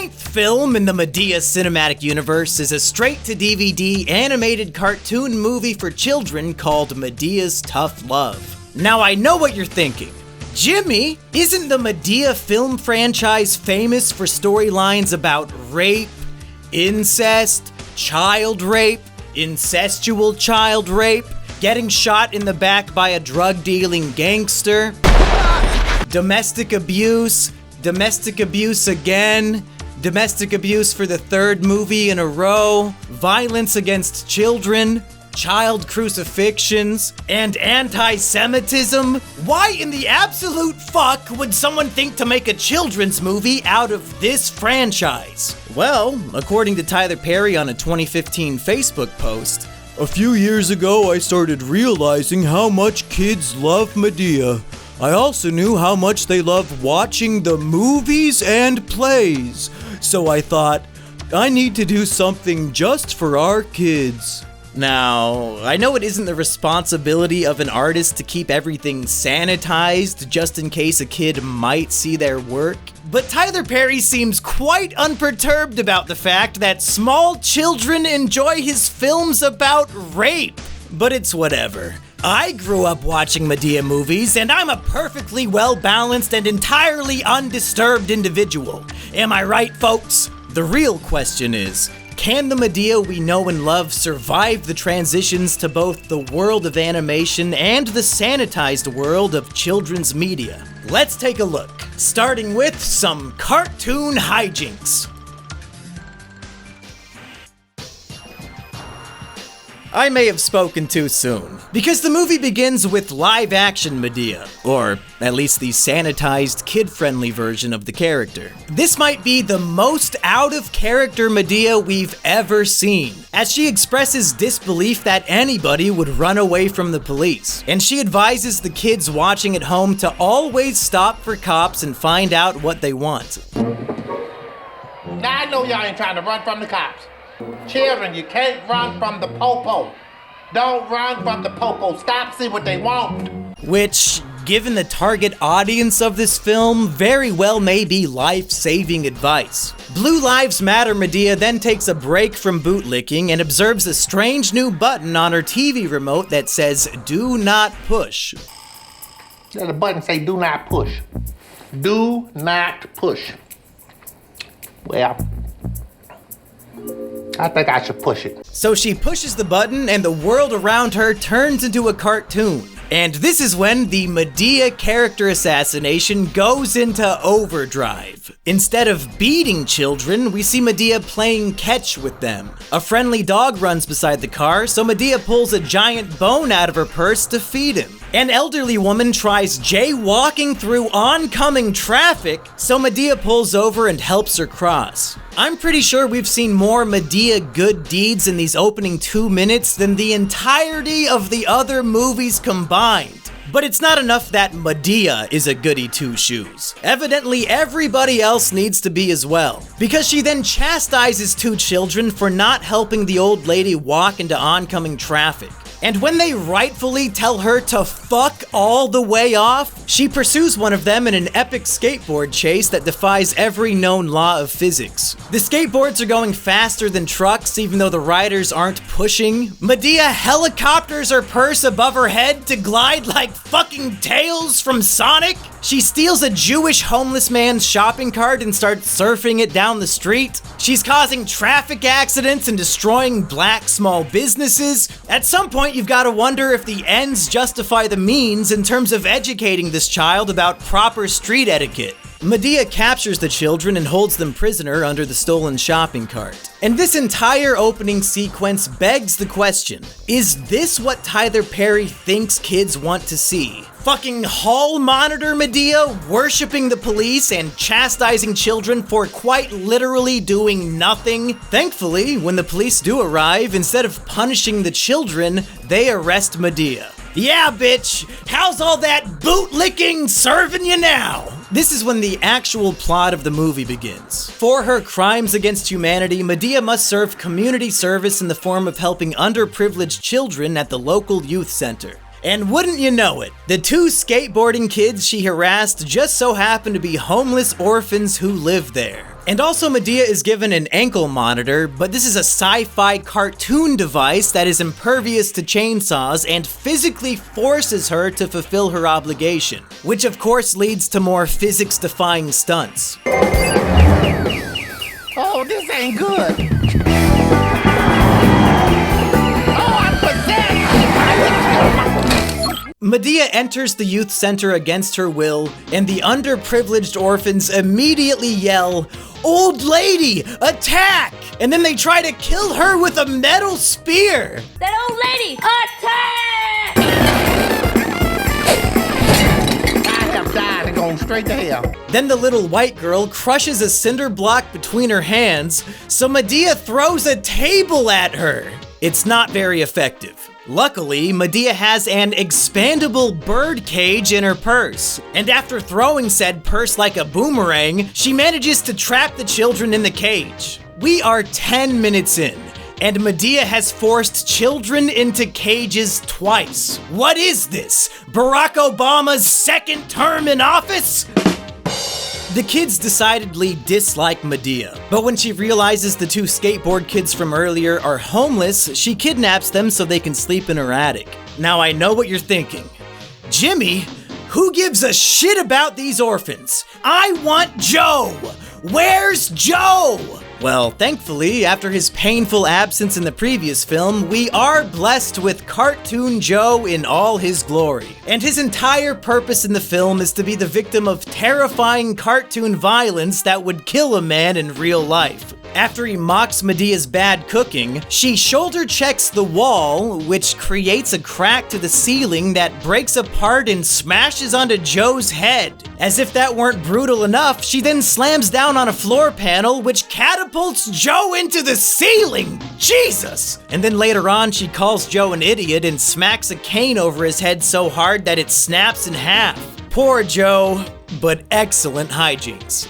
ninth film in the Madea cinematic universe is a straight-to-DVD animated cartoon movie for children called Madea's Tough Love. Now I know what you're thinking. Jimmy, isn't the Madea film franchise famous for storylines about rape, incest, child rape, incestual child rape, getting shot in the back by a drug-dealing gangster, domestic abuse again, domestic abuse for the third movie in a row, violence against children, child crucifixions, and anti-Semitism? Why in the absolute fuck would someone think to make a children's movie out of this franchise? Well, according to Tyler Perry on a 2015 Facebook post, "A few years ago I started realizing how much kids love Madea. I also knew how much they love watching the movies and plays. So I thought, I need to do something just for our kids." Now, I know it isn't the responsibility of an artist to keep everything sanitized just in case a kid might see their work, but Tyler Perry seems quite unperturbed about the fact that small children enjoy his films about rape. But it's whatever. I grew up watching Madea movies, and I'm a perfectly well-balanced and entirely undisturbed individual. Am I right, folks? The real question is, can the Madea we know and love survive the transitions to both the world of animation and the sanitized world of children's media? Let's take a look, starting with some cartoon hijinks. I may have spoken too soon, because the movie begins with live-action Madea, or at least the sanitized, kid-friendly version of the character. This might be the most out-of-character Madea we've ever seen, as she expresses disbelief that anybody would run away from the police, and she advises the kids watching at home to always stop for cops and find out what they want. Now I know y'all ain't trying to run from the cops. Children, you can't run from the popo. Don't run from the popo. Stop, see what they want. Which, given the target audience of this film, very well may be life-saving advice. Blue Lives Matter Madea then takes a break from bootlicking and observes a strange new button on her TV remote that says, "Do not push." The button say, "Do not push." Do not push. Well, I think I should push it. So she pushes the button and the world around her turns into a cartoon. And this is when the Madea character assassination goes into overdrive. Instead of beating children, we see Madea playing catch with them. A friendly dog runs beside the car, so Madea pulls a giant bone out of her purse to feed him. An elderly woman tries jaywalking through oncoming traffic, so Madea pulls over and helps her cross. I'm pretty sure we've seen more Madea good deeds in these opening 2 minutes than the entirety of the other movies combined. But it's not enough that Madea is a goody two-shoes. Evidently, everybody else needs to be as well, because she then chastises 2 children for not helping the old lady walk into oncoming traffic. And when they rightfully tell her to fuck all the way off, she pursues one of them in an epic skateboard chase that defies every known law of physics. The skateboards are going faster than trucks, even though the riders aren't pushing. Madea helicopters her purse above her head to glide like fucking Tails from Sonic. She steals a Jewish homeless man's shopping cart and starts surfing it down the street. She's causing traffic accidents and destroying black small businesses. At some point, you've got to wonder if the ends justify the means in terms of educating this child about proper street etiquette. Madea captures the children and holds them prisoner under the stolen shopping cart. And this entire opening sequence begs the question, is this what Tyler Perry thinks kids want to see? Fucking hall monitor Madea worshipping the police and chastising children for quite literally doing nothing? Thankfully, when the police do arrive, instead of punishing the children, they arrest Madea. Yeah, bitch, how's all that bootlicking serving you now? This is when the actual plot of the movie begins. For her crimes against humanity, Madea must serve community service in the form of helping underprivileged children at the local youth center. And wouldn't you know it, the 2 skateboarding kids she harassed just so happened to be homeless orphans who live there. And also Madea is given an ankle monitor, but this is a sci-fi cartoon device that is impervious to chainsaws and physically forces her to fulfill her obligation, which of course leads to more physics-defying stunts. Oh, this ain't good. Oh, I'm possessed! Madea enters the youth center against her will, and the underprivileged orphans immediately yell, "Old lady, attack!" And then they try to kill her with a metal spear. That old lady, attack! I have died and gone straight to hell. Then the little white girl crushes a cinder block between her hands, so Madea throws a table at her. It's not very effective. Luckily, Madea has an expandable bird cage in her purse, and after throwing said purse like a boomerang, she manages to trap the children in the cage. We are 10 minutes in, and Madea has forced children into cages twice. What is this? Barack Obama's second term in office? The kids decidedly dislike Madea, but when she realizes the two skateboard kids from earlier are homeless, she kidnaps them so they can sleep in her attic. Now I know what you're thinking. Jimmy, who gives a shit about these orphans? I want Joe! Where's Joe? Well, thankfully, after his painful absence in the previous film, we are blessed with Cartoon Joe in all his glory. And his entire purpose in the film is to be the victim of terrifying cartoon violence that would kill a man in real life. After he mocks Madea's bad cooking, she shoulder checks the wall, which creates a crack to the ceiling that breaks apart and smashes onto Joe's head. As if that weren't brutal enough, she then slams down on a floor panel, which catapults Joe into the ceiling! Jesus! And then later on, she calls Joe an idiot and smacks a cane over his head so hard that it snaps in half. Poor Joe, but excellent hijinks.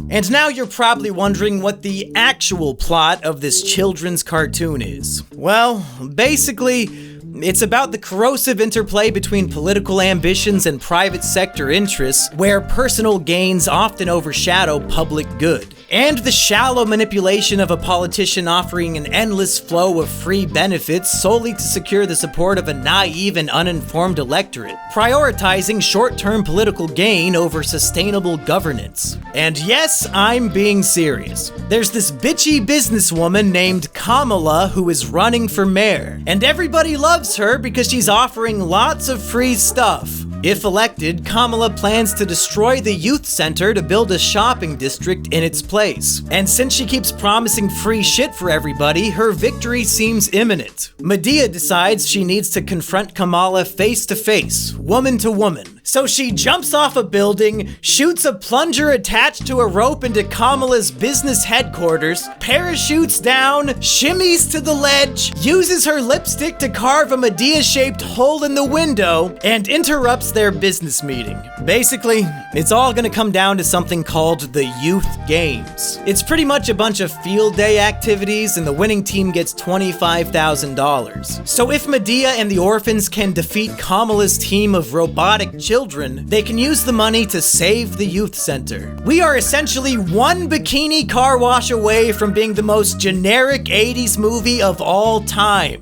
And now you're probably wondering what the actual plot of this children's cartoon is. Well, basically, it's about the corrosive interplay between political ambitions and private sector interests, where personal gains often overshadow public good. And the shallow manipulation of a politician offering an endless flow of free benefits solely to secure the support of a naive and uninformed electorate, prioritizing short-term political gain over sustainable governance. And yes, I'm being serious. There's this bitchy businesswoman named Kamala who is running for mayor, and everybody loves her because she's offering lots of free stuff. If elected, Kamala plans to destroy the youth center to build a shopping district in its place. And since she keeps promising free shit for everybody, her victory seems imminent. Madea decides she needs to confront Kamala face to face, woman to woman. So she jumps off a building, shoots a plunger attached to a rope into Kamala's business headquarters, parachutes down, shimmies to the ledge, uses her lipstick to carve a Madea-shaped hole in the window, and interrupts their business meeting. Basically, it's all gonna come down to something called the Youth Games. It's pretty much a bunch of field day activities, and the winning team gets $25,000. So if Madea and the orphans can defeat Kamala's team of robotic children, they can use the money to save the youth center. We are essentially one bikini car wash away from being the most generic 80s movie of all time.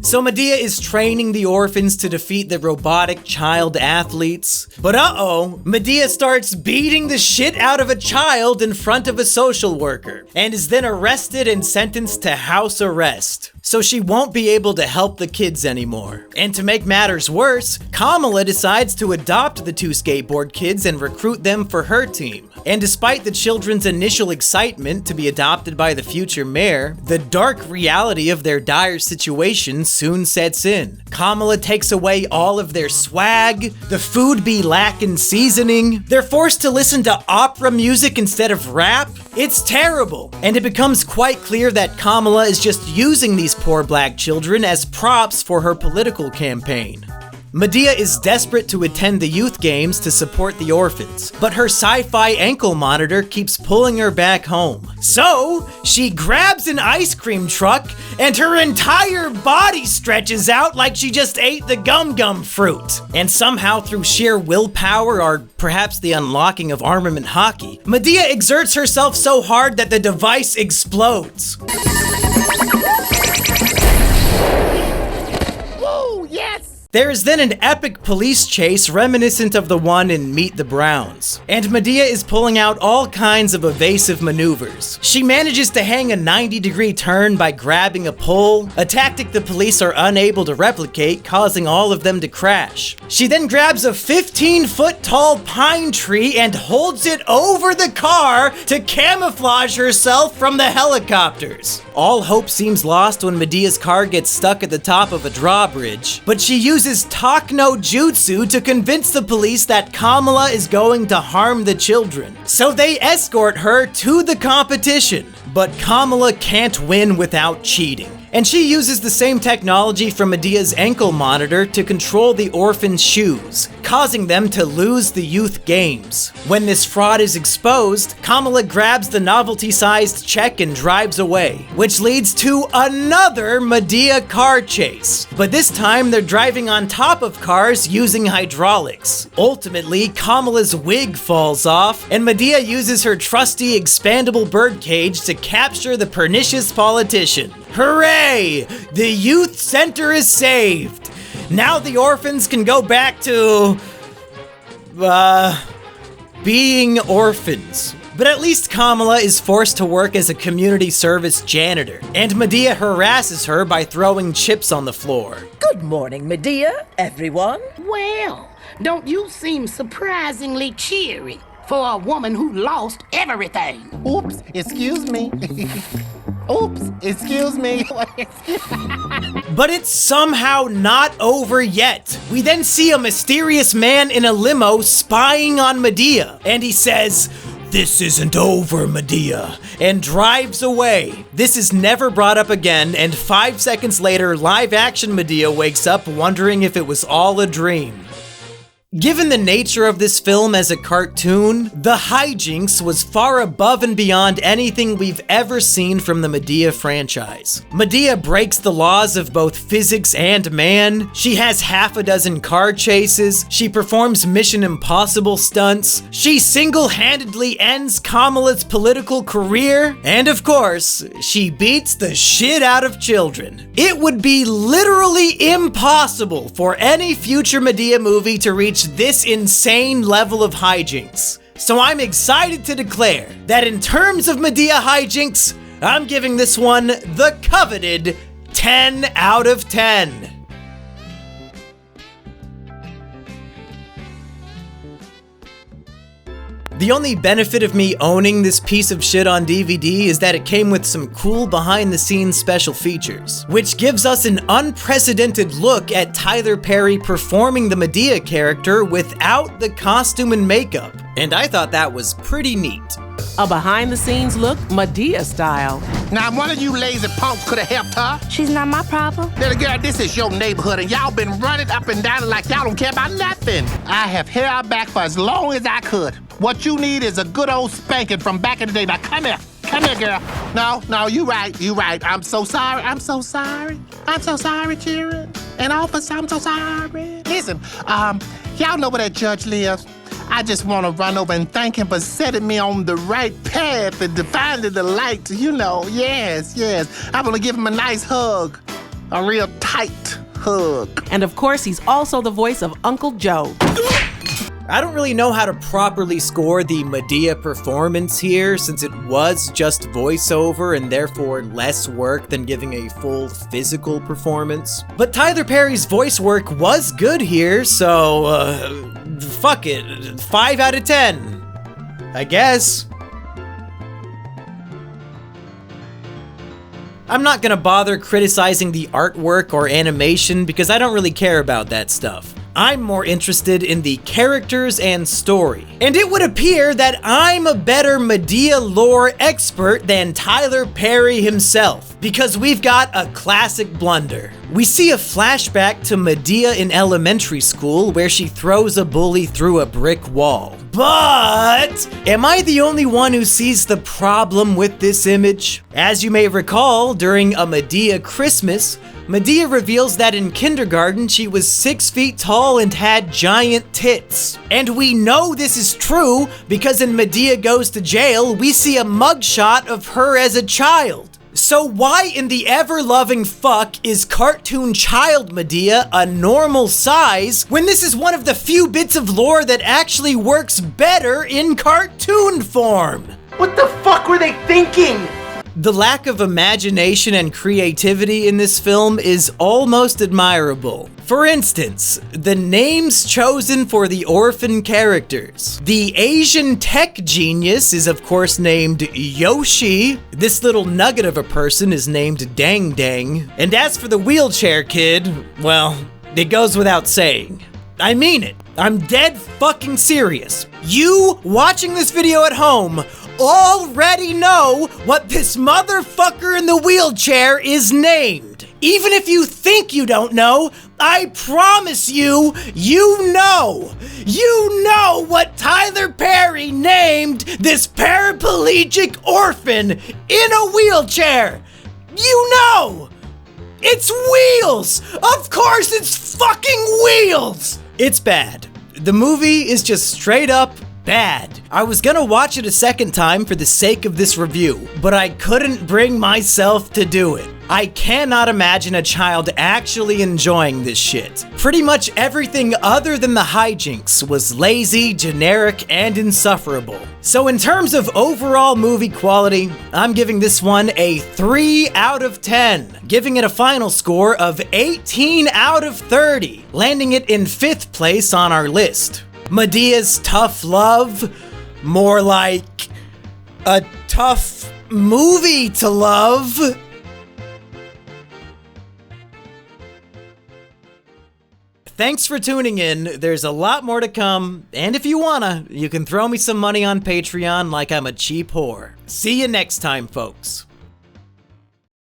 So Madea is training the orphans to defeat the robotic child athletes. But uh-oh, Madea starts beating the shit out of a child in front of a social worker, and is then arrested and sentenced to house arrest. So she won't be able to help the kids anymore. And to make matters worse, Kamala decides to adopt the two skateboard kids and recruit them for her team. And despite the children's initial excitement to be adopted by the future mayor, the dark reality of their dire situation soon sets in. Kamala takes away all of their swag, the food be lacking seasoning, they're forced to listen to opera music instead of rap. It's terrible, and it becomes quite clear that Kamala is just using these poor black children as props for her political campaign. Madea is desperate to attend the youth games to support the orphans, but her sci-fi ankle monitor keeps pulling her back home. So, she grabs an ice cream truck and her entire body stretches out like she just ate the gum-gum fruit. And somehow, through sheer willpower or perhaps the unlocking of armament hockey, Madea exerts herself so hard that the device explodes. Woo, yes! There is then an epic police chase reminiscent of the one in Meet the Browns, and Madea is pulling out all kinds of evasive maneuvers. She manages to hang a 90-degree turn by grabbing a pole, a tactic the police are unable to replicate, causing all of them to crash. She then grabs a 15-foot-tall pine tree and holds it over the car to camouflage herself from the helicopters. All hope seems lost when Medea's car gets stuck at the top of a drawbridge, but she uses talk no jutsu to convince the police that Kamala is going to harm the children. So they escort her to the competition, but Kamala can't win without cheating. And she uses the same technology from Medea's ankle monitor to control the orphans' shoes, causing them to lose the youth games. When this fraud is exposed, Kamala grabs the novelty-sized check and drives away, which leads to another Madea car chase. But this time they're driving on top of cars using hydraulics. Ultimately, Kamala's wig falls off, and Madea uses her trusty expandable birdcage to capture the pernicious politician. Hooray! The youth center is saved! Now the orphans can go back to... being orphans. But at least Kamala is forced to work as a community service janitor, and Madea harasses her by throwing chips on the floor. Good morning, Madea, everyone. Well, don't you seem surprisingly cheery for a woman who lost everything? Oops, excuse me. Oops, excuse me. But it's somehow not over yet. We then see a mysterious man in a limo spying on Madea, and he says, "This isn't over, Madea," and drives away. This is never brought up again, and 5 seconds later, live-action Madea wakes up wondering if it was all a dream. Given the nature of this film as a cartoon, the hijinks was far above and beyond anything we've ever seen from the Madea franchise. Madea breaks the laws of both physics and man, she has half a dozen car chases, she performs Mission Impossible stunts, she single-handedly ends Kamala's political career, and of course, she beats the shit out of children. It would be literally impossible for any future Madea movie to reach this insane level of hijinks. So I'm excited to declare that in terms of Madea hijinks, I'm giving this one the coveted 10 out of 10. The only benefit of me owning this piece of shit on DVD is that it came with some cool behind-the-scenes special features, which gives us an unprecedented look at Tyler Perry performing the Madea character without the costume and makeup, and I thought that was pretty neat. A behind-the-scenes look, Madea style. Now, one of you lazy punks could have helped her. She's not my problem. Little girl, this is your neighborhood, and y'all been running up and down like y'all don't care about nothing. I have held her back for as long as I could. What you need is a good old spanking from back in the day. Now, come here. Come here, girl. No, you right. I'm so sorry. I'm so sorry, Karen. And officer, I'm so sorry. Listen, y'all know where that judge lives. I just want to run over and thank him for setting me on the right path and finding the light, you know. Yes. I want to give him a nice hug, a real tight hug. And of course, he's also the voice of Uncle Joe. I don't really know how to properly score the Madea performance here, since it was just voiceover and therefore less work than giving a full physical performance. But Tyler Perry's voice work was good here, so fuck it, 5 out of 10, I guess. I'm not gonna bother criticizing the artwork or animation because I don't really care about that stuff. I'm more interested in the characters and story. And it would appear that I'm a better Madea lore expert than Tyler Perry himself, because we've got a classic blunder. We see a flashback to Madea in elementary school where she throws a bully through a brick wall. But am I the only one who sees the problem with this image? As you may recall, during a Madea Christmas, Madea reveals that in kindergarten she was 6 feet tall and had giant tits. And we know this is true because in Madea Goes to Jail, we see a mugshot of her as a child. So why in the ever-loving fuck is cartoon child Madea a normal size when this is one of the few bits of lore that actually works better in cartoon form? What the fuck were they thinking? The lack of imagination and creativity in this film is almost admirable. For instance, the names chosen for the orphan characters. The Asian tech genius is of course named Yoshi. This little nugget of a person is named Dang Dang. And as for the wheelchair kid, well, it goes without saying. I mean it. I'm dead fucking serious. You watching this video at home already know what this motherfucker in the wheelchair is named. Even if you think you don't know, I promise you, you know. You know what Tyler Perry named this paraplegic orphan in a wheelchair. You know. It's Wheels. Of course it's fucking Wheels. It's bad. The movie is just straight up bad. I was gonna watch it a second time for the sake of this review, but I couldn't bring myself to do it. I cannot imagine a child actually enjoying this shit. Pretty much everything other than the hijinks was lazy, generic, and insufferable. So in terms of overall movie quality, I'm giving this one a 3 out of 10, giving it a final score of 18 out of 30, landing it in 5th place on our list. Medea's tough love, more like a tough movie to love. Thanks for tuning in. There's a lot more to come, and if you wanna, you can throw me some money on Patreon like I'm a cheap whore. See you next time, folks.